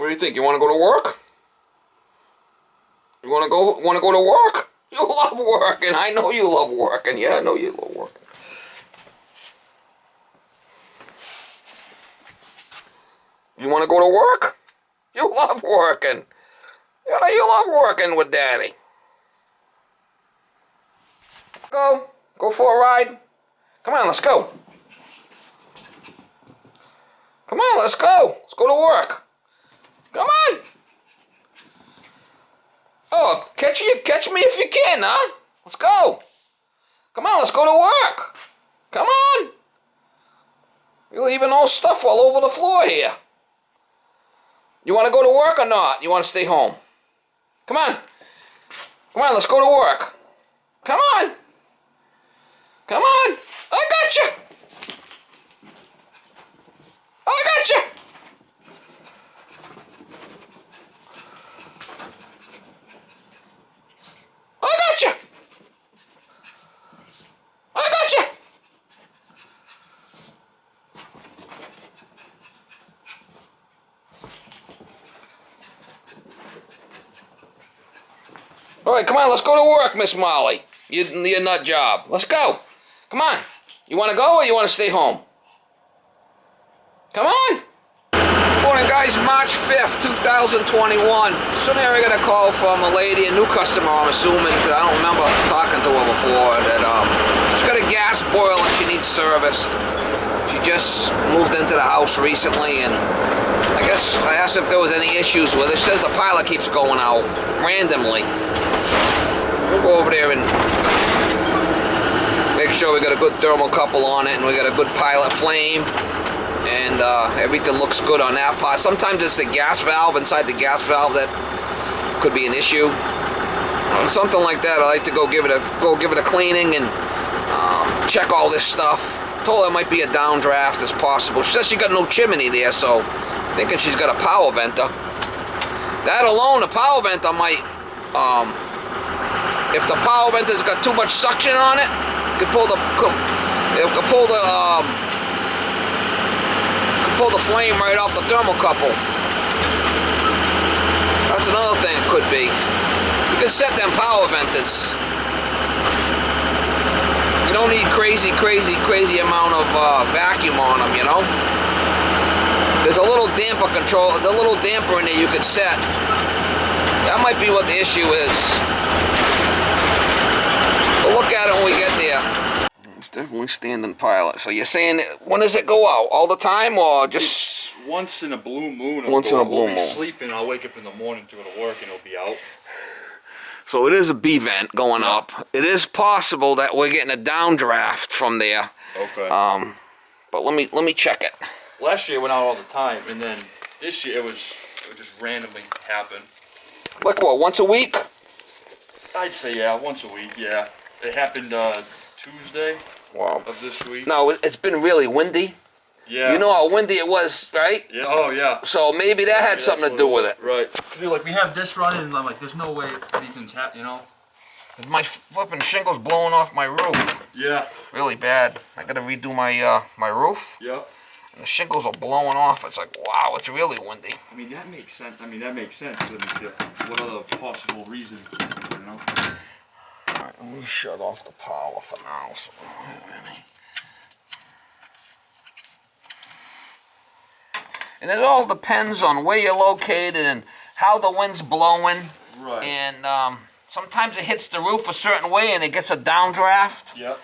What do you think? You want to go to work? You want to go to work? You love working. I know you love working. Yeah, I know you love working. You want to go to work? You love working. Yeah, you love working with Daddy. Go for a ride. Come on, let's go. Come on, let's go. Let's go to work. Come on. Oh, catch me if you can, huh? Let's go. Come on, let's go to work. Come on. You're leaving all stuff all over the floor here. You want to go to work or not? You want to stay home? Come on. Come on, let's go to work. Come on. Come on. I got you. I got you. I got you. I got you. All right, come on, let's go to work, Miss Molly. Your nut job. Let's go. Come on. You want to go or you want to stay home? Come on. Morning, guys. March 5th, 2021. So there I got a call from a lady, a new customer, I'm assuming, because I don't remember talking to her before, that she's got a gas boiler she needs serviced. She just moved into the house recently, and I guess I asked if there was any issues with it. She says the pilot keeps going out randomly. We'll go over there and make sure we got a good thermocouple on it and we got a good pilot flame and everything looks good on that part. Sometimes it's the gas valve inside the gas valve that could be an issue. Something like that, I like to go give it a cleaning and check all this stuff. Told her it might be a downdraft as possible. She says she got no chimney there, so thinking she's got a power venter. That alone, a power venter might if the power venter's got too much suction on it, it could pull the flame right off the thermocouple. That's another thing it could be. You can set them power venters. You don't need crazy amount of vacuum on them, you know. There's a little damper control, the little damper in there you could set. That might be what the issue is. We'll look at it when we get there. It's definitely standing pilot. So you're saying, when does it go out? All the time or just... It's once in a blue moon. Once in a blue moon. I'll be sleeping, I'll wake up in the morning to go to work and it'll be out. So it is a B vent going up. It is possible that we're getting a downdraft from there. Okay. But let me check it. Last year it went out all the time, and then this year it would just randomly happen. Like what, once a week? I'd say yeah, once a week, yeah. It happened Tuesday of this week. No, it's been really windy. Yeah. You know how windy it was, right? Yeah. Oh, yeah. So maybe that had something to do with it. Right. Dude, like we have this running, and I'm like, there's no way anything's happening, you know? My flipping shingle's blowing off my roof. Yeah. Really bad. I gotta redo my my roof. Yeah. And the shingles are blowing off. It's like, wow, it's really windy. I mean, that makes sense. What other possible reason, you know? Alright, let me shut off the power for now. So and it all depends on where you're located and how the wind's blowing. Right. And sometimes it hits the roof a certain way and it gets a downdraft. Yep.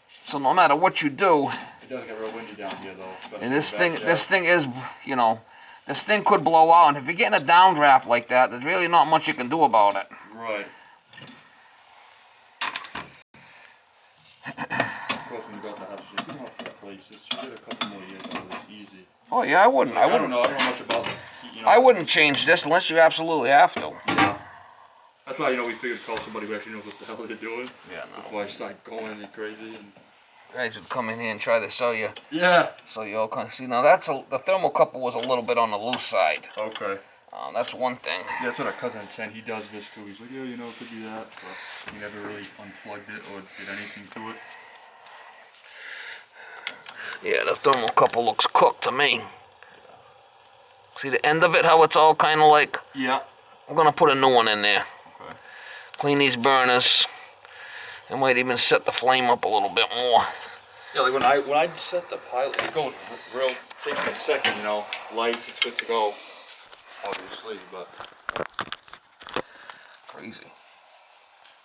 So no matter what you do, it does get real windy down here though. And this thing is, you know, this thing could blow out. And if you're getting a downdraft like that, there's really not much you can do about it. Right. Of course, when you got the house, you don't have to replace this. You get a couple more years out of this easy. Oh yeah, I wouldn't. I don't know much about the heat, you know. I wouldn't change this unless you absolutely have to. Yeah. That's why, you know, we figured to call somebody who actually knows what the hell they're doing. Yeah, no. Before I start going any crazy. And guys would come in here and try to sell you. Yeah. So you all kind of see. Now that's the thermocouple was a little bit on the loose side. Okay. That's one thing. Yeah, that's what our cousin said. He does this too. He's like, yeah, you know, it could be that. But he never really unplugged it or did anything to it. Yeah, the thermocouple looks cooked to me. See the end of it, how it's all kind of like... Yeah. We're going to put a new one in there. Okay. Clean these burners. I might even set the flame up a little bit more. Yeah, like when I set the pilot, it goes real, takes a second, you know, lights, it's good to go, obviously, but... Crazy.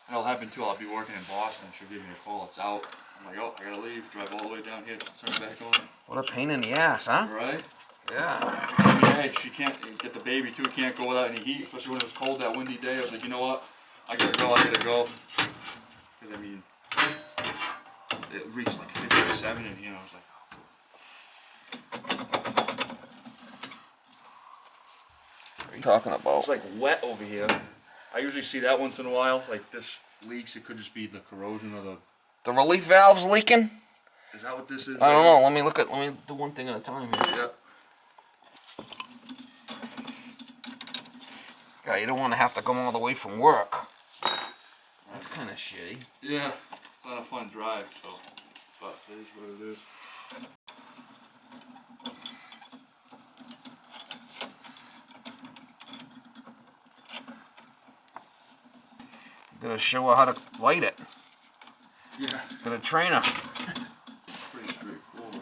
And it'll happen too, I'll be working in Boston, she'll give me a call, it's out. I'm like, oh, I gotta leave, drive all the way down here, just turn it back on. What a pain in the ass, huh? Right? Yeah. I mean, hey, she can't get the baby too, can't go without any heat, especially when it was cold that windy day. I was like, you know what, I gotta go. Because I mean, it reached like 57 and, you know, I was like, What are you talking about? it's like wet over here. I usually see that once in a while, like this leaks, it could just be the corrosion of the... The relief valve's leaking? Is that what this is? I don't know. Let me do one thing at a time here. Yeah. Yeah, you don't want to have to come all the way from work. That's kind of shitty. Yeah. It's not a fun drive, so, but it is what it is. Gotta show her how to light it. Yeah. Gotta train her. Pretty straightforward.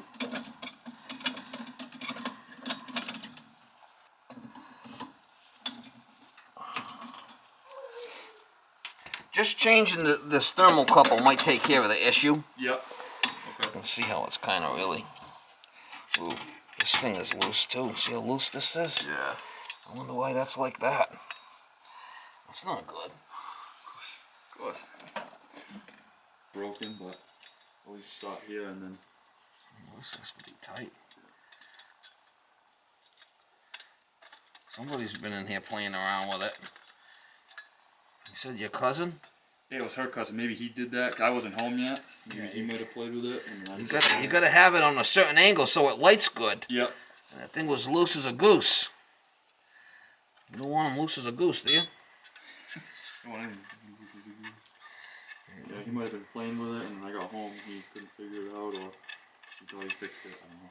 Just changing this thermocouple might take care of the issue. Yep. Okay. Let's see how it's kind of really... Ooh, this thing is loose too. See how loose this is? Yeah. I wonder why that's like that. That's not good. Of course. Broken, but always start here and then... Oh, this has to be tight. Somebody's been in here playing around with it. You said your cousin? Yeah, it was her cousin. Maybe he did that. I wasn't home yet. Maybe he might have played with it. And You gotta have it on a certain angle so it lights good. Yep. And that thing was loose as a goose. You don't want him loose as a goose, do you? Yeah, he might have been playing with it, and when I got home, he couldn't figure it out, or until he fixed it. I don't know.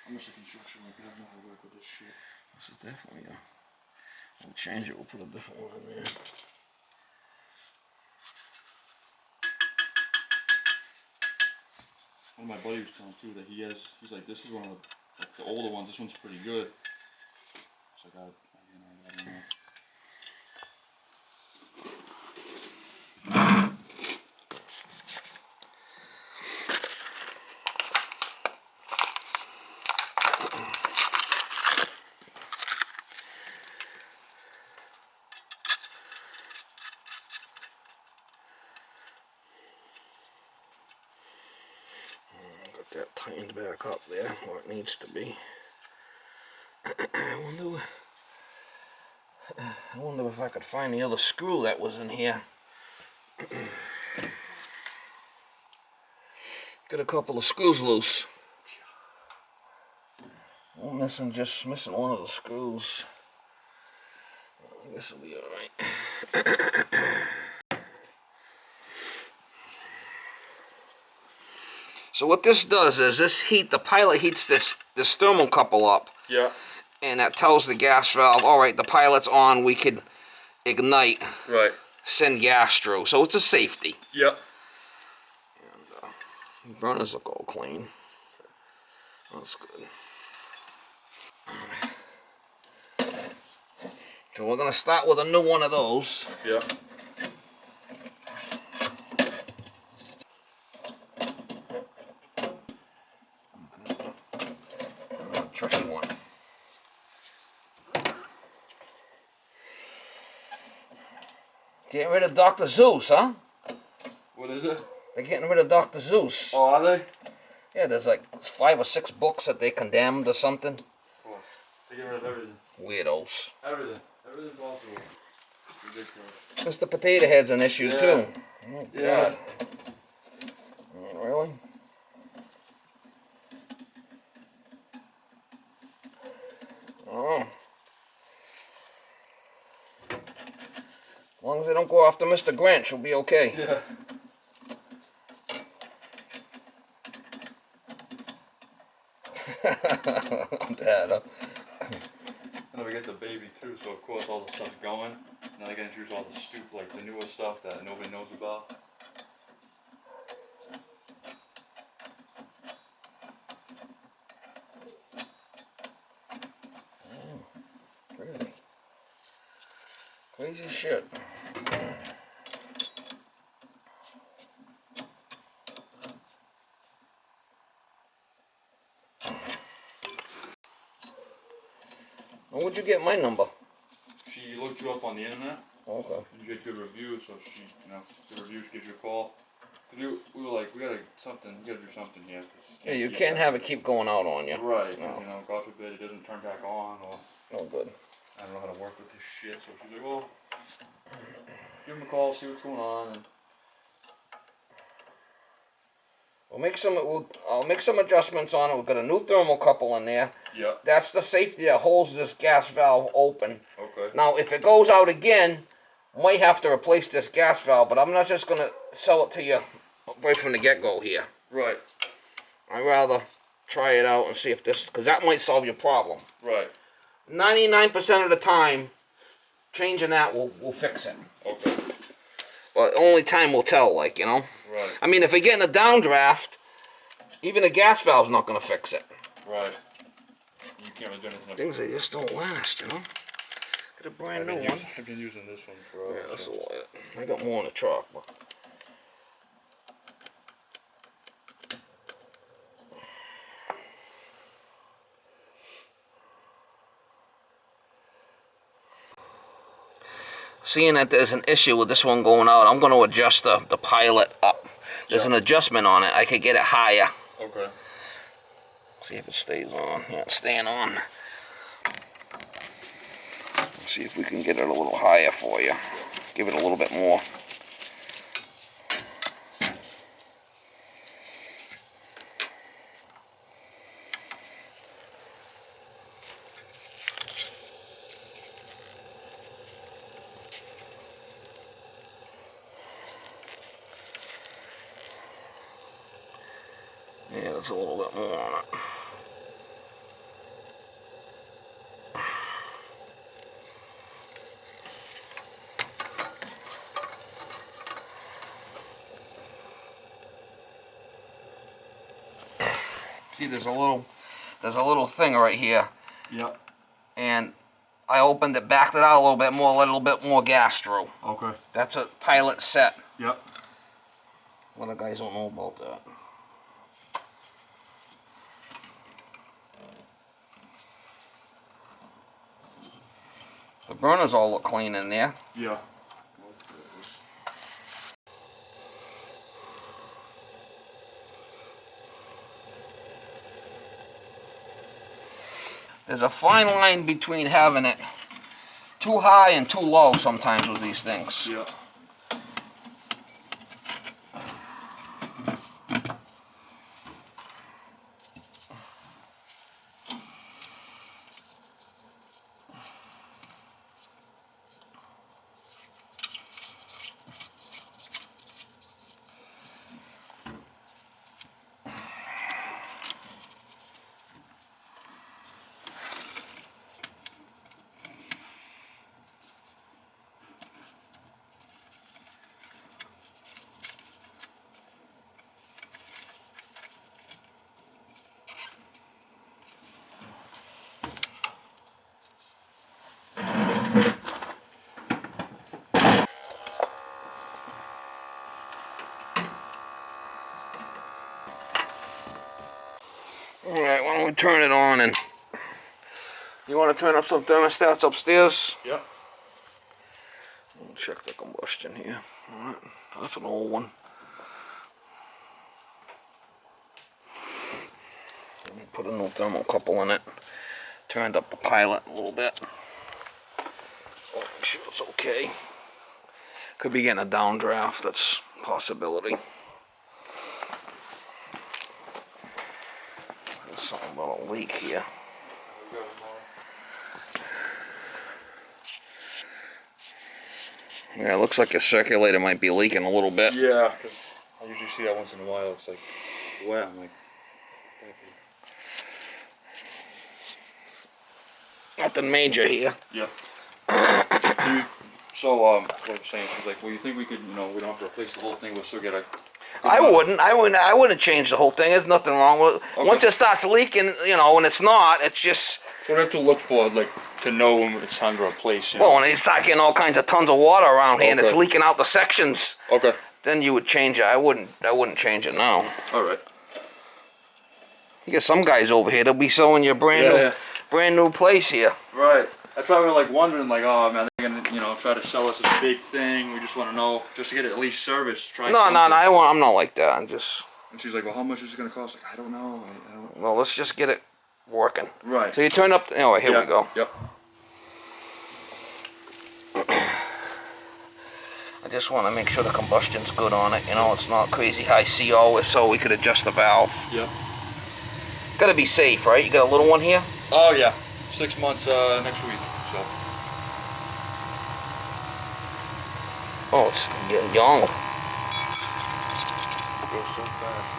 I'm just a construction like that. I don't know how to work with this shit. This is definitely a... We'll change it. We'll put a different one in there. One of my buddies was telling too that he's like, this is one of the older ones. This one's pretty good. It's like, I don't know. Got that tightened back up there where it needs to be. I wonder if I could find the other screw that was in here. Got a couple of screws loose. I'm missing one of the screws. I guess it'll be alright. So what this does is the pilot heats this thermocouple up. Yeah. And that tells the gas valve, all right, the pilot's on, we could ignite, Right. send gas through. So it's a safety. Yep. And burners look all clean. That's good. So we're gonna start with a new one of those. Yep. Tricky one. Getting rid of Dr. Zeus, huh? What is it? They're getting rid of Dr. Zeus. Oh, are they? Yeah, there's like 5 or 6 books that they condemned or something. Of course. They get rid of everything. Weirdos. Everything. Everything's possible. Ridiculous. Mr. Potato Head's an issue too. Oh, Yeah. God. Really? Oh. As long as they don't go after Mr. Grinch, we'll be okay. Yeah. Dad, And then we get the baby too, so of course all the stuff's going. Now they gotta introduce all the like the newer stuff that nobody knows about. Crazy. Crazy shit. Where'd you get my number? She looked you up on the internet. Okay. And you get good reviews, so she, good reviews, gives you a call. We were like, we gotta do something here. Yeah, you can't have it keep going out on you. Right. No. God forbid it doesn't turn back on, or No good. I don't know how to work with this shit. So she's like, well, give him a call, see what's going on. And I'll make some adjustments on it. We've got a new thermocouple in there. yeah. That's the safety that holds this gas valve open. Okay. Now, if it goes out again, might have to replace this gas valve, but I'm not just gonna sell it to you right from the get-go here. Right. I'd rather try it out and see if this, because that might solve your problem. Right. 99% of the time, changing that will fix it. Okay. But only time will tell, like, you know? Right. I mean, if we're getting a downdraft, even a gas valve's not going to fix it. Right. You can't really do anything. Things, they just don't last, you know? Get a brand new one. I've been using this one for Yeah, that's I got more in the truck, but... Seeing that there's an issue with this one going out, I'm going to adjust the pilot up. There's an adjustment on it. I could get it higher. Okay. See if it stays on. Yeah, it's staying on. See if we can get it a little higher for you. Give it a little bit more. Yeah, there's a little bit more on it. See, there's a little thing right here. Yep. And I opened it, backed it out a little bit more, let a little bit more gas through. Okay. That's a pilot set. Yep. A lot of guys don't know about that. The burners all look clean in there. Yeah. There's a fine line between having it too high and too low sometimes with these things. Yeah. Alright, why don't we turn it on, and you want to turn up some thermostats upstairs? Yep. Check the combustion here. Alright, that's an old one. Put a new thermocouple in it. Turned up the pilot a little bit. So make sure it's okay. Could be getting a downdraft, that's a possibility. There's something about a leak here. Yeah, it looks like your circulator might be leaking a little bit. Yeah, because I usually see that once in a while. It's like wet. I'm like, Nothing major here. Yeah. So, what I was saying is like, well, you think we could, you know, we don't have to replace the whole thing, we'll still get a... I wouldn't change the whole thing. There's nothing wrong with it. Okay. Once it starts leaking, you know, when it's not, it's just... So we have to look for, like, to know when it's time to replace, you know? Well, when you start getting all kinds of tons of water around here and it's Okay. leaking out the sections, Okay. then you would change it. I wouldn't change it now. All right. You get some guys over here, they'll be selling you a brand new place here. Right. That's why we're like wondering, like, oh man, they're gonna, you know, try to sell us a big thing. We just want to know, just to get it at least serviced. Try. No, I'm not like that. I'm just. And she's like, well, how much is it gonna cost? Like, I don't know. I don't. Well, let's just get it working. Right. So you turn up. Anyway, here we go. Yep. I just want to make sure the combustion's good on it. You know, it's not crazy high CO, if so we could adjust the valve. Yep. Gotta be safe, right? You got a little one here? Oh yeah. 6 months next week. So. Oh, it's getting young. It goes so fast.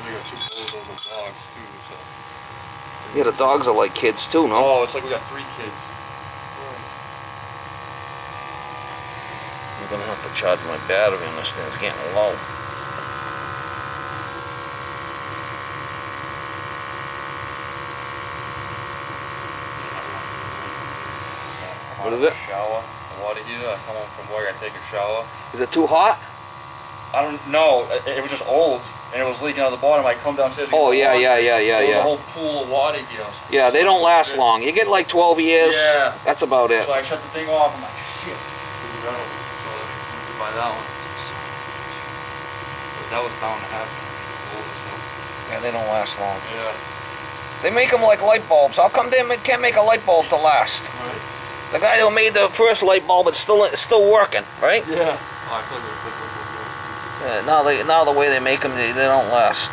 We got 2 bulldog dogs too. So. Yeah, the dogs are like kids too, no? Oh, it's like we got 3 kids. I'm gonna have to charge my battery on this thing. It's getting low. What is it? Shower. The water heater. I come home from work. I take a shower. Is it too hot? I don't know. It was just old, and it was leaking out the bottom. I come downstairs. Oh yeah. There's a whole pool of water here. Yeah, they don't last long. You get like 12 years. Yeah. That's about it. So I shut the thing off. I'm like, shit. So let me buy that one. But that was bound to happen. Yeah, they don't last long. Yeah. They make them like light bulbs. How come they can't make a light bulb to last? Right. The guy who made the first light bulb, it's still working, right? Yeah. Oh, I feel like it was Yeah. Now the way they make them, they don't last.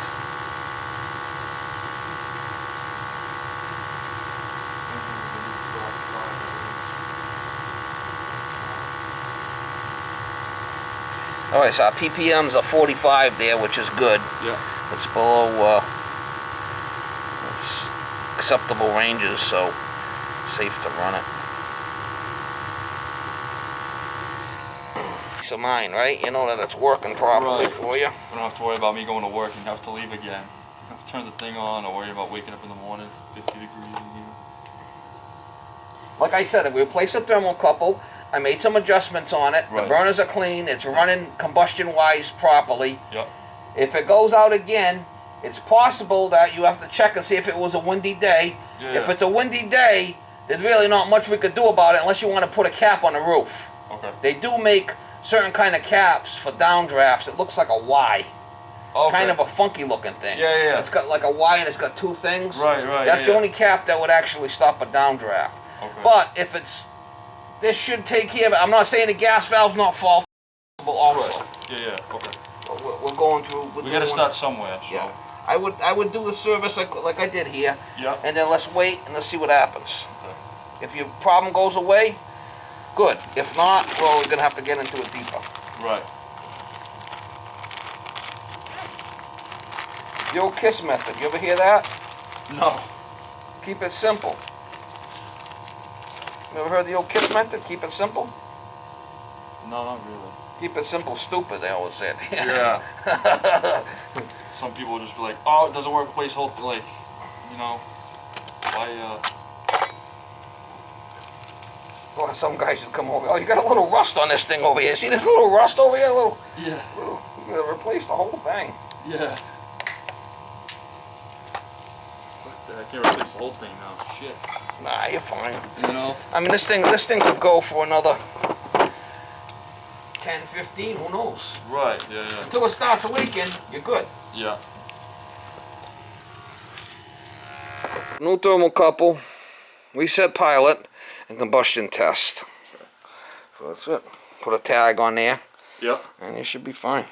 All right, so our PPMs are 45 there, which is good. Yeah. It's below it's acceptable ranges, so safe to run it. Peace of mind, right? You know that it's working properly for you. I don't have to worry about me going to work and have to leave again. I have to turn the thing on or worry about waking up in the morning, 50 degrees in here. Like I said, if we replace the thermocouple, I made some adjustments on it. Right. The burners are clean. It's running combustion-wise properly. Yep. If it goes out again, it's possible that you have to check and see if it was a windy day. Yeah. If it's a windy day, there's really not much we could do about it unless you want to put a cap on the roof. Okay. They do make certain kind of caps for downdrafts. It looks like a Y. Okay. Kind of a funky looking thing. Yeah. It's got like a Y and it's got 2 things. Right. That's the only cap that would actually stop a downdraft. Okay. But if it's, this should take care of it. I'm not saying the gas valve's not faultable also. Right. Yeah. Okay. But we're going through. We got to start somewhere. So. Yeah. I would do the service like I did here. Yeah. And then let's wait and let's see what happens. Okay. If your problem goes away, good. If not, well, we're gonna have to get into it deeper. Right. The old KISS method. You ever hear that? No. Keep it simple. You ever heard the old KISS method? Keep it simple. No, not really. Keep it simple, stupid. They always say. Yeah. Some people will just be like, oh, it doesn't work. Place whole, like, you know, why? Well, some guys should come over. Oh, you got a little rust on this thing over here. See this little rust over here? Yeah. You gotta replace the whole thing. Yeah. I can't replace the whole thing now. Shit. Nah, you're fine. You know? I mean, this thing could go for another 10, 15, who knows? Right. Yeah. Until it starts leaking, you're good. Yeah. New thermocouple, reset pilot, and combustion test. So that's it. Put a tag on there, Yeah. and you should be fine.